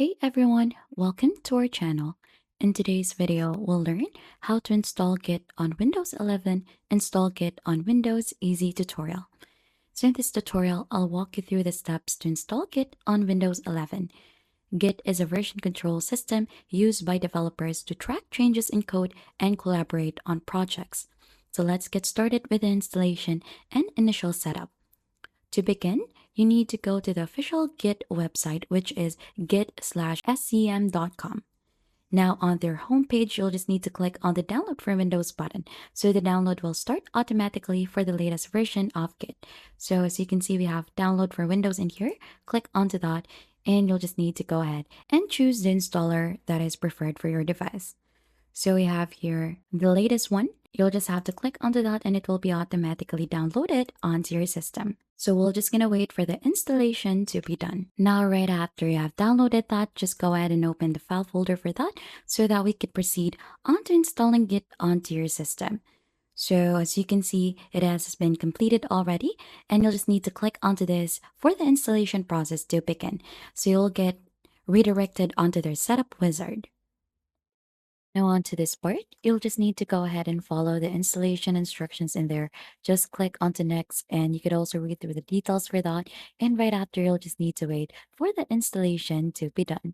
Hey everyone, welcome to our channel. In today's video, we'll learn how to install Git on Windows 11, install Git on Windows Easy tutorial. So in this tutorial, I'll walk you through the steps to install Git on Windows 11. Git is a version control system used by developers to track changes in code and collaborate on projects. So let's get started with the installation and initial setup. To begin, you need to go to the official Git website, which is git/scm.com. Now, on their homepage, you'll just need to click on the Download for Windows button. So the download will start automatically for the latest version of Git. So as you can see, we have Download for Windows in here. Click onto that, and you'll just need to go ahead and choose the installer that is preferred for your device. So we have here the latest one. You'll just have to click onto that and it will be automatically downloaded onto your system. So we're just gonna wait for the installation to be done. Now, right after you have downloaded that, just go ahead and open the file folder for that so that we could proceed onto installing it onto your system. So as you can see, it has been completed already and you'll just need to click onto this for the installation process to begin. So you'll get redirected onto their setup wizard. Now onto this part, you'll just need to go ahead and follow the installation instructions in there. Just click onto next and you could also read through the details for that. And right after, you'll just need to wait for the installation to be done.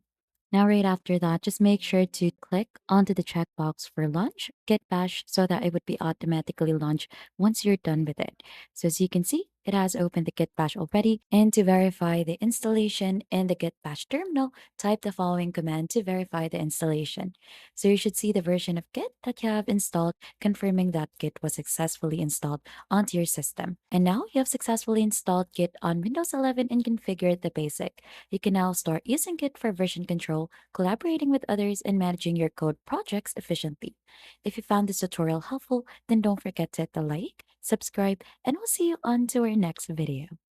Now, right after that, just make sure to click onto the checkbox for launch Git Bash so that it would be automatically launched once you're done with it. So as you can see, it has opened the Git Bash already. And to verify the installation in the Git Bash terminal, type the following command to verify the installation. So you should see the version of Git that you have installed, confirming that Git was successfully installed onto your system. And now you have successfully installed Git on Windows 11 and configured the basic. You can now start using Git for version control, collaborating with others, and managing your code projects efficiently. If you found this tutorial helpful, then don't forget to hit the like, subscribe, and we'll see you on to our next video.